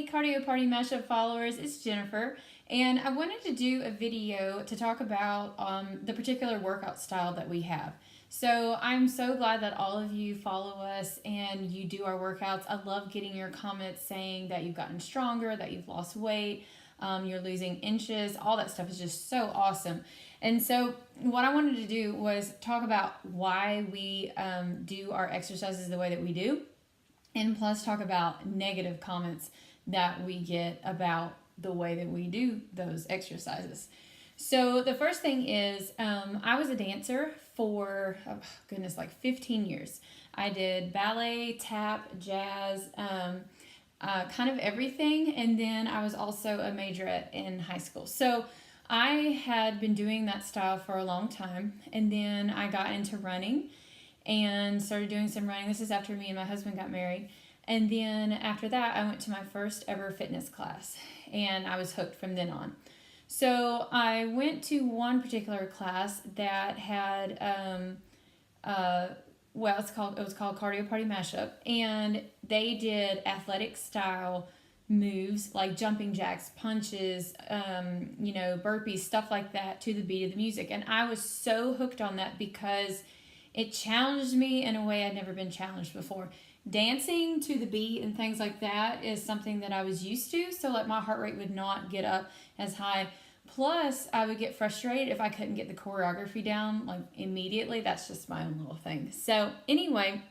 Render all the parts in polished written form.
Cardio Party Mashup followers, it's Jennifer, and I wanted to do a video to talk about the particular workout style that we have. So I'm so glad that all of you follow us and you do our workouts. I love getting your comments saying that you've gotten stronger, that you've lost weight, you're losing inches. All that stuff is just so awesome. And so what I wanted to do was talk about why we do our exercises the way that we do, and plus talk about negative comments that we get about the way that we do those exercises. So the first thing is I was a dancer for, oh goodness, like 15 years. I did ballet, tap, jazz, kind of everything. And then I was also a majorette in high school. So I had been doing that style for a long time. And then I got into running and started doing some running. This is after me and my husband got married. And then after that, I went to my first ever fitness class, and I was hooked from then on. So I went to one particular class that had, it was called Cardio Party Mashup, and they did athletic style moves like jumping jacks, punches, burpees, stuff like that to the beat of the music. And I was so hooked on that because it challenged me in a way I'd never been challenged before. Dancing to the beat and things like that is something that I was used to, so like my heart rate would not get up as high. Plus, I would get frustrated if I couldn't get the choreography down like immediately. That's just my own little thing. So anyway,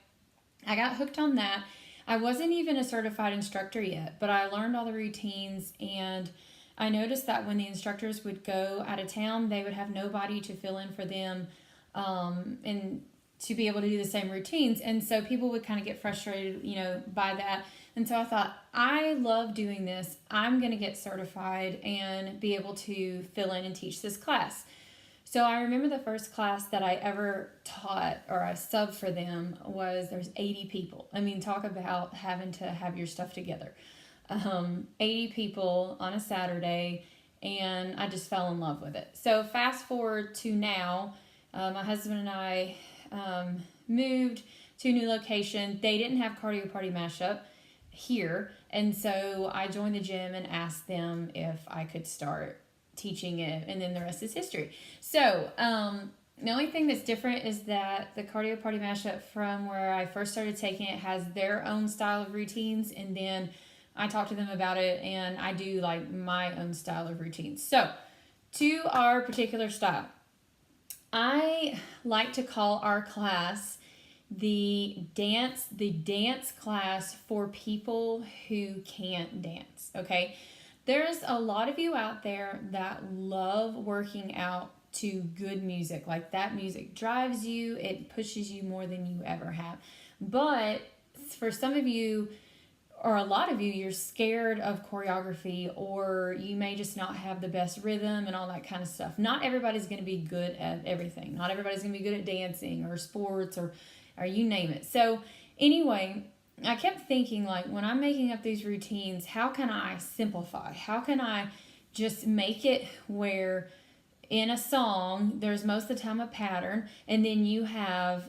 I got hooked on that. I wasn't even a certified instructor yet, but I learned all the routines, and I noticed that when the instructors would go out of town, they would have nobody to fill in for them, and to be able to do the same routines. And so people would kind of get frustrated, by that. And so I thought, I love doing this. I'm going to get certified and be able to fill in and teach this class. So I remember the first class that I ever taught, or I subbed for them, there's 80 people. I mean, talk about having to have your stuff together. 80 people on a Saturday, and I just fell in love with it. So fast forward to now, my husband and I moved to a new location. They didn't have Cardio Party Mashup here, and so I joined the gym and asked them if I could start teaching it, and then the rest is history. So the only thing that's different is that the Cardio Party Mashup, from where I first started taking it, has their own style of routines, and then I talk to them about it, and I do like my own style of routines. So to our particular style, I like to call our class the dance class for people who can't dance, okay? There's a lot of you out there that love working out to good music. Like, that music drives you, it pushes you more than you ever have. But for some of you, or a lot of you, you're scared of choreography, or you may just not have the best rhythm and all that kind of stuff. Not everybody's going to be good at everything. Not everybody's going to be good at dancing or sports or you name it. So anyway, I kept thinking, like, when I'm making up these routines, how can I simplify? How can I just make it where in a song, there's most of the time a pattern, and then you have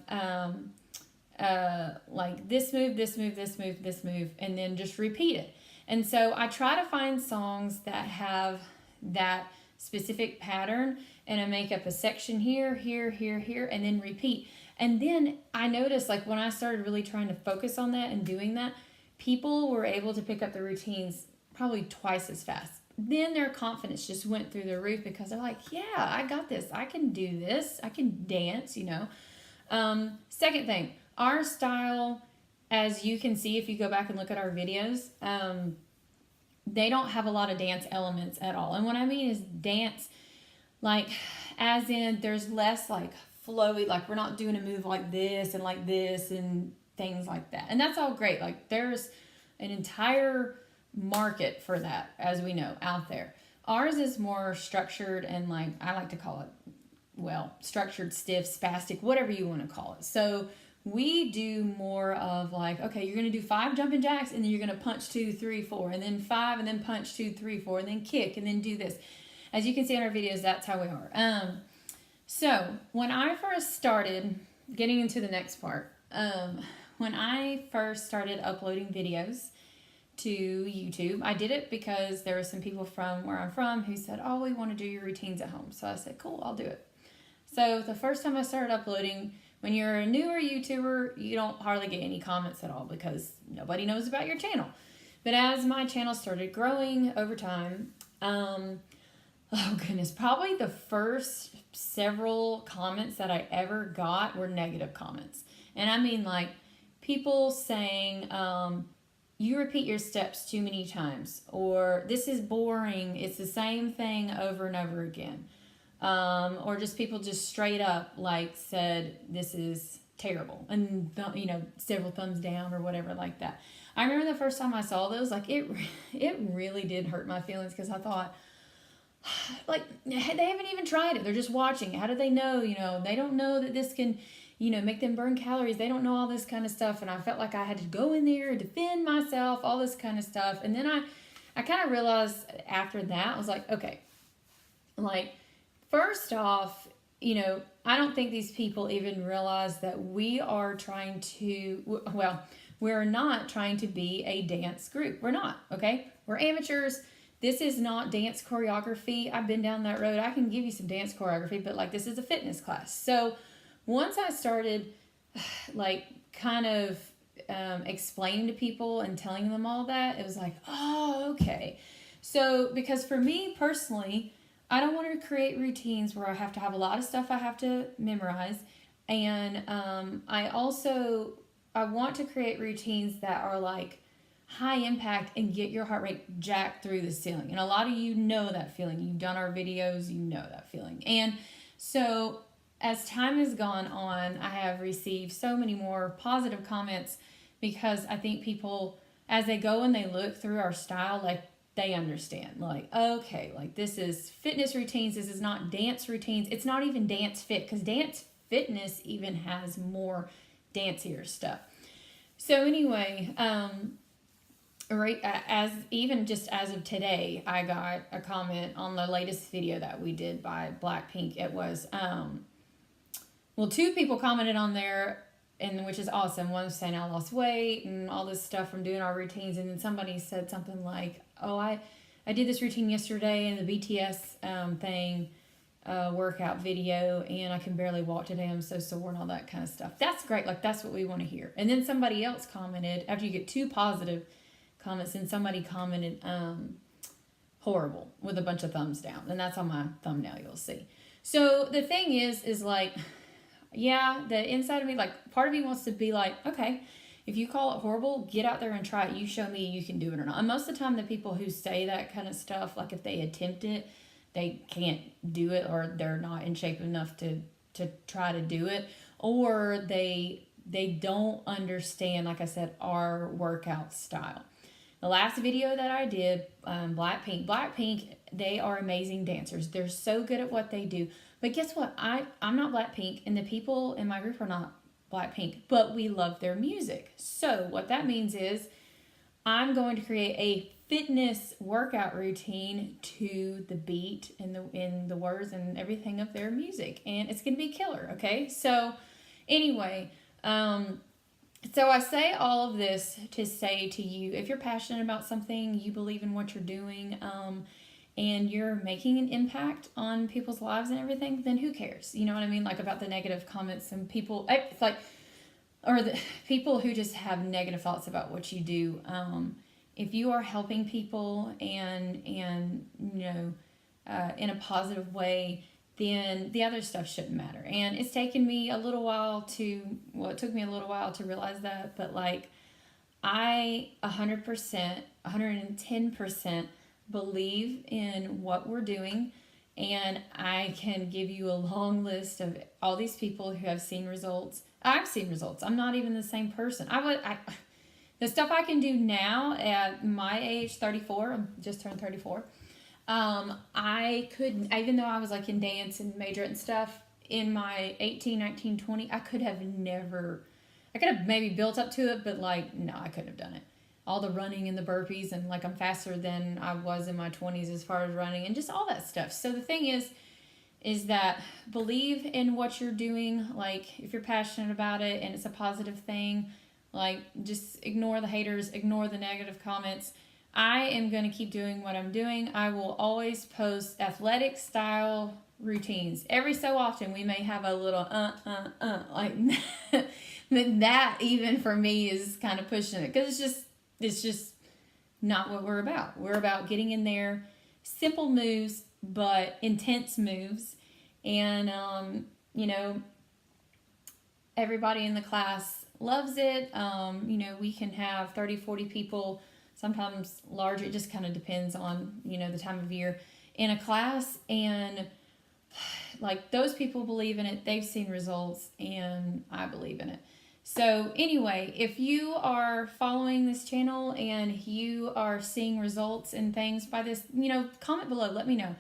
like this move, this move, this move, this move, and then just repeat it. And so I try to find songs that have that specific pattern, and I make up a section here, here, here, here, and then repeat. And then I noticed, like, when I started really trying to focus on that and doing that, people were able to pick up the routines probably twice as fast. Then their confidence just went through the roof, because they're like, yeah, I got this. I can do this. I can dance, Second thing, our style, as you can see if you go back and look at our videos, they don't have a lot of dance elements at all. And what I mean is dance, like, as in there's less like flowy, like we're not doing a move like this and things like that. And that's all great. Like, there's an entire market for that, as we know, out there. Ours is more structured, and like, I like to call it, structured, stiff, spastic, whatever you want to call it. So we do more of like, okay, you're going to do 5 jumping jacks, and then you're going to punch 2, 3, 4, and then 5, and then punch 2, 3, 4, and then kick, and then do this. As you can see in our videos, that's how we are. So when I first started getting into the next part, when I first started uploading videos, to YouTube. I did it because there were some people from where I'm from who said, oh, we want to do your routines at home. So I said, cool, I'll do it. So the first time I started uploading, when you're a newer YouTuber, you don't hardly get any comments at all because nobody knows about your channel. But as my channel started growing over time, oh goodness, probably the first several comments that I ever got were negative comments. And I mean like people saying, you repeat your steps too many times, or this is boring, it's the same thing over and over again. Or just people just straight up like said, this is terrible, and several thumbs down or whatever like that. I remember the first time I saw those, like it really did hurt my feelings because I thought, like, they haven't even tried it. They're just watching. How do they know? They don't know that this can, make them burn calories. They don't know all this kind of stuff. And I felt like I had to go in there and defend myself, all this kind of stuff. And then I kind of realized after that, I was like, okay, like, first off, I don't think these people even realize that we are trying to, well, we're not trying to be a dance group. We're not, okay? We're amateurs. This is not dance choreography. I've been down that road. I can give you some dance choreography, but like this is a fitness class. So once I started like kind of explaining to people and telling them all that, it was like, oh, okay. So because for me personally, I don't want to create routines where I have to have a lot of stuff I have to memorize. And I want to create routines that are like high impact and get your heart rate jacked through the ceiling. And a lot of you know that feeling. You've done our videos, you know that feeling. And so as time has gone on, I have received so many more positive comments because I think people, as they go and they look through our style, like they understand, like, okay, like this is fitness routines. This is not dance routines. It's not even dance fit because dance fitness even has more dancier stuff. So anyway, right, as of today, I got a comment on the latest video that we did by Blackpink. It was, two people commented on there, and which is awesome. One was saying I lost weight and all this stuff from doing our routines, and then somebody said something like, oh, I did this routine yesterday in the BTS thing, workout video, and I can barely walk today. I'm so sore and all that kind of stuff. That's great. Like, that's what we want to hear. And then somebody else commented, after you get two positive comments, and somebody commented horrible with a bunch of thumbs down. And that's on my thumbnail, you'll see. So the thing is like, yeah, the inside of me, like part of me wants to be like, okay, if you call it horrible, get out there and try it. You show me you can do it or not. And most of the time the people who say that kind of stuff, like if they attempt it, they can't do it, or they're not in shape enough to try to do it, or they don't understand, like I said, our workout style. The last video that I did, Blackpink, they are amazing dancers. They're so good at what they do. But guess what? I'm not Blackpink, and the people in my group are not Blackpink, but we love their music. So what that means is I'm going to create a fitness workout routine to the beat and the words and everything of their music, and it's going to be killer, okay? So anyway, so I say all of this to say to you, if you're passionate about something, you believe in what you're doing, and you're making an impact on people's lives and everything, then who cares? You know what I mean? Like about the negative comments and people, it's like, or the people who just have negative thoughts about what you do. If you are helping people and in a positive way, then the other stuff shouldn't matter. And it's taken me a little while it took me a little while to realize that, but like I 100%, 110% believe in what we're doing, and I can give you a long list of all these people who have seen results. I've seen results. I'm not even the same person. The stuff I can do now at my age, 34, I just turned 34, I could, even though I was like in dance and major and stuff, in my 18, 19, 20, I could have maybe built up to it, but like, no, I couldn't have done it. All the running and the burpees, and like I'm faster than I was in my 20s as far as running and just all that stuff. So the thing is that believe in what you're doing. Like if you're passionate about it and it's a positive thing, Like, just ignore the haters, ignore the negative comments. I am going to keep doing what I'm doing. I will always post athletic style routines. Every so often, we may have a little like that. Even for me is kind of pushing it, because it's just not what we're about. We're about getting in there, simple moves but intense moves, and you know, everybody in the class loves it. You know, we can have 30, 40 people, sometimes larger. It just kind of depends on, you know, the time of year in a class. And like, those people believe in it. They've seen results, and I believe in it. So anyway, if you are following this channel and you are seeing results and things by this, you know, comment below. Let me know.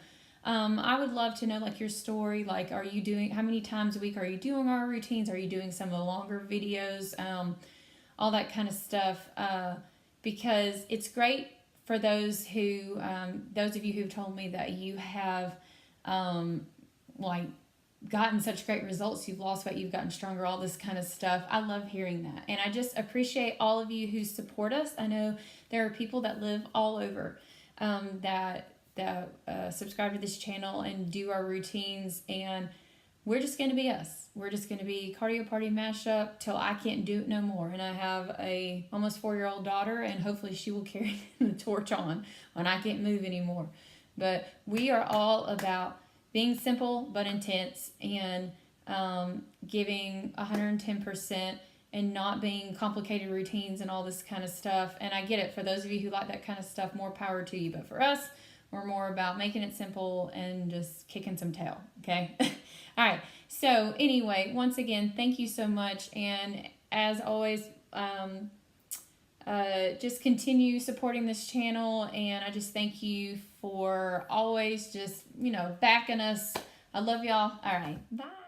I would love to know, like, your story. Like, are you doing, how many times a week are you doing our routines? Are you doing some of the longer videos? All that kind of stuff. Because it's great for those who, those of you who've told me that you have, like, gotten such great results. You've lost weight, you've gotten stronger, all this kind of stuff. I love hearing that. And I just appreciate all of you who support us. I know there are people that live all over, that subscribe to this channel and do our routines, and we're just going to be us. We're just going to be Cardio Party Mashup till I can't do it no more. And I have a almost 4-year-old daughter, and hopefully she will carry the torch on when I can't move anymore. But we are all about being simple but intense, and giving 110%, and not being complicated routines and all this kind of stuff. And I get it. For those of you who like that kind of stuff, more power to you. But for us, we're more about making it simple and just kicking some tail, okay? All right. So anyway, once again, thank you so much. And as always, just continue supporting this channel. And I just thank you for always just, you know, backing us. I love y'all. All right. Bye.